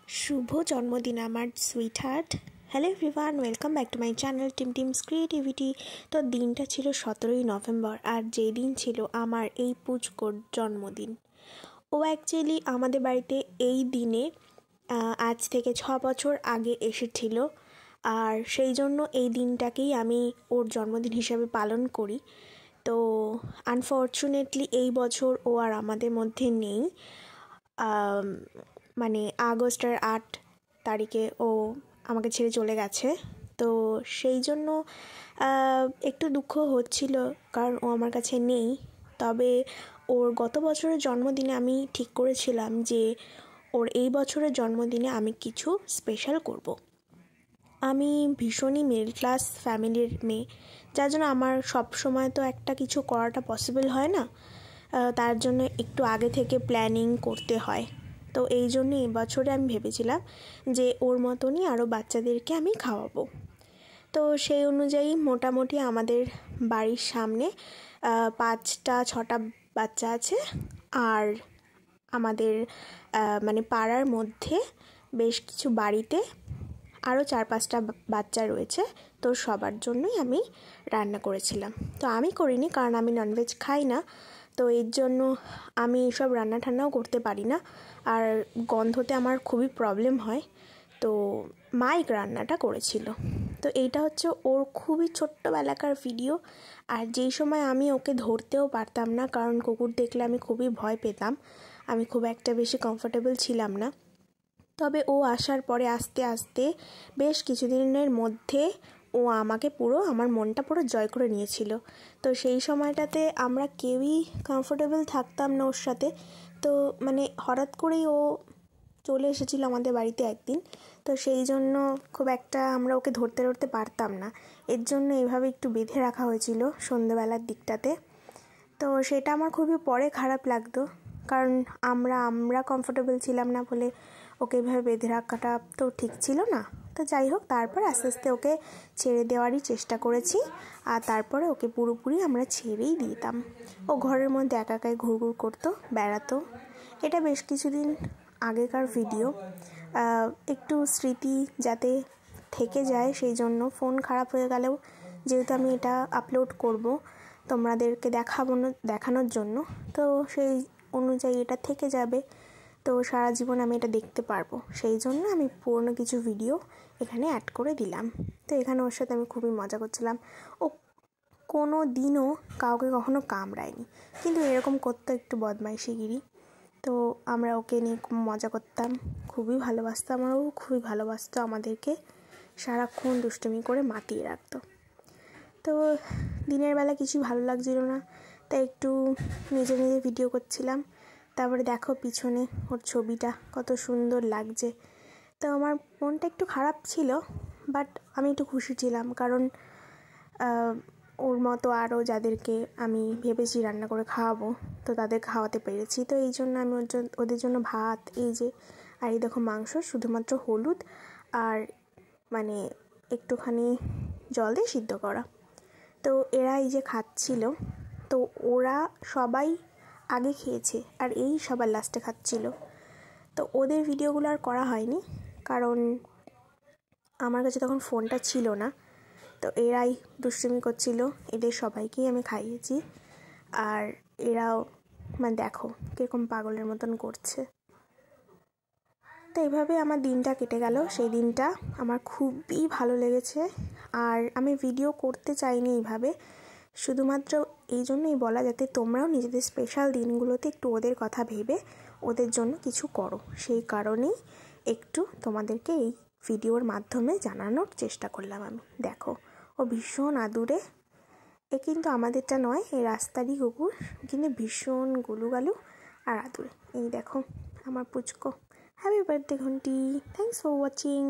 শুভ জন্মদিন আমার sweet heart. Hello everyone, welcome back to my channel teams creativity. তো দিনটা ছিল 17ই নভেম্বর, আর যেই দিন ছিল আমার এই পুচকোর জন্মদিন। ও অ্যাকচুয়ালি আমাদের বাড়িতে এই দিনে আজ থেকে 6 বছর আগে এসেছিল, আর সেই জন্য এই দিনটাকেই আমি ওর জন্মদিন হিসাবে পালন করি। তো আনফর্চুনেটলি এই বছর ও আর আমাদের মধ্যে নেই। মানে আগস্টের 8 তারিখে ও আমাকে ছেড়ে চলে গেছে। তো সেই জন্য একটু দুঃখ হচ্ছিল, কারণ ও আমার কাছে নেই। তবে ওর গত বছরের জন্মদিনে আমি ঠিক করেছিলাম যে ওর এই বছরের জন্মদিনে আমি কিছু স্পেশাল করব। আমি ভীষণই মিডল ক্লাস ফ্যামিলির মেয়ে, যার জন্য আমার সব সময় তো একটা কিছু করাটা পসিবল হয় না। তার জন্য একটু আগে থেকে প্ল্যানিং করতে হয়। তো এই জন্য এবছরে আমি ভেবেছিলাম যে ওর মতনই আরও বাচ্চাদেরকে আমি খাওয়াবো। তো সেই অনুযায়ী মোটামুটি আমাদের বাড়ির সামনে 5-6টা বাচ্চা আছে, আর আমাদের মানে পাড়ার মধ্যে বেশ কিছু বাড়িতে আরও 4-5টা বাচ্চা রয়েছে। তো সবার জন্যই আমি রান্না করেছিলাম। তো আমি করিনি, কারণ আমি ননভেজ খাই না। তো এর জন্য আমি এসব রান্না ঠান্নাও করতে পারি না, আর গন্ধতে আমার খুবই প্রবলেম হয়। তো মাই রান্নাটা করেছিল। তো এইটা হচ্ছে ওর খুবই ছোট্টবেলাকার ভিডিও। আর যেই সময় আমি ওকে ধরতেও পারতাম না, কারণ কুকুর দেখলে আমি খুবই ভয় পেতাম, আমি খুব একটা বেশি কমফোর্টেবল ছিলাম না। তবে ও আসার পরে আস্তে আস্তে বেশ কিছুদিনের মধ্যে ও আমাকে আমার মনটা পুরো জয় করে নিয়েছিল। তো সেই সময়টাতে আমরা কেউই কমফোর্টেবল থাকতাম না ওর সাথে। তো মানে হঠাৎ করেই ও চলে এসেছিল আমাদের বাড়িতে একদিন। তো সেই জন্য খুব একটা আমরা ওকে ধরতে পারতাম না। এর জন্য এইভাবে একটু বেঁধে রাখা হয়েছিল সন্ধ্যেবেলার দিকটাতে। তো সেটা আমার খুবই পরে খারাপ লাগতো, কারণ আমরা কমফোর্টেবল ছিলাম না বলে ওকে এভাবে বেঁধে রাখাটা তো ঠিক ছিল না। তো যাই হোক, তারপর আস্তে আস্তে ওকে ছেড়ে দেওয়ারই চেষ্টা করেছি, আর তারপরে ওকে পুরোপুরি আমরা ছেড়েই দিতাম। ও ঘরের মধ্যে একাই ঘুরঘুর করতো, বেড়াতো। এটা বেশ কিছুদিন আগেকার ভিডিও। একটু স্মৃতি যাতে থেকে যায় সেই জন্য ফোন খারাপ হয়ে গেলেও যেহেতু আমি এটা আপলোড করব তোমাদেরকে দেখানোর জন্য, তো সেই অনুযায়ী এটা থেকে যাবে। তো সারা জীবন আমি এটা দেখতে পারবো, সেই জন্য আমি পুরনো কিছু ভিডিও এখানে অ্যাড করে দিলাম। তো এখানে ওর সাথে আমি খুবই মজা করছিলাম। ও কোনো দিনও কাউকে কখনো কামড়ায়নি, কিন্তু এরকম করতো একটু বদমাইশিগিরি। তো আমরা ওকে নিয়ে খুব মজা করতাম, খুবই ভালোবাসতাম, আর ও খুবই ভালোবাসতো আমাদেরকে, সারাক্ষণ দুষ্টুমি করে মাতিয়ে রাখতো। তো দিনের বেলা কিছুই ভালো লাগছিল না, তাই একটু নিজে ভিডিও করছিলাম। তারপরে দেখো পিছনে ওর ছবিটা কত সুন্দর লাগছে। তো আমার মনটা একটু খারাপ ছিল, বাট আমি একটু খুশি ছিলাম, কারণ ওর মতো আরও যাদেরকে আমি ভেবেছি রান্না করে খাওয়াবো, তো তাদের খাওয়াতে পেরেছি। তো এই জন্য আমি ওদের জন্য ভাত, এই যে, আর এই দেখো মাংস, শুধুমাত্র হলুদ আর মানে একটুখানি জল দিয়ে সিদ্ধ করা। তো এরা এই যে খাচ্ছিল, তো ওরা সবাই আগে খেয়েছে আর এই সবার লাস্টে খাচ্ছিল। তো ওদের ভিডিওগুলো আর করা হয়নি, কারণ আমার কাছে তখন ফোনটা ছিল না। তো এরাই দুষ্টুমি করছিল, এদের সবাইকেই আমি খাইয়েছি। আর এরাও মানে দেখো কীরকম পাগলের মতন করছে। তো এইভাবে আমার দিনটা কেটে গেল। সেই দিনটা আমার খুবই ভালো লেগেছে, আর আমি ভিডিও করতে চাইনি এইভাবে, শুধুমাত্র এই জন্যই বলা যাতে তোমরাও নিজেদের স্পেশাল দিনগুলোতে একটু ওদের কথা ভেবে ওদের জন্য কিছু করো। সেই কারণেই একটু তোমাদেরকে এই ভিডিওর মাধ্যমে জানানোর চেষ্টা করলাম আমি। দেখো ও ভীষণ আদুরে। এ কিন্তু আমাদেরটা নয়, এই রাস্তারই কুকুর, কিন্তু ভীষণ গুলুগালু আর আদুরে। এই দেখো আমার পুচকো। হ্যাপি বার্থডে ঘন্টি। Thanks for watching.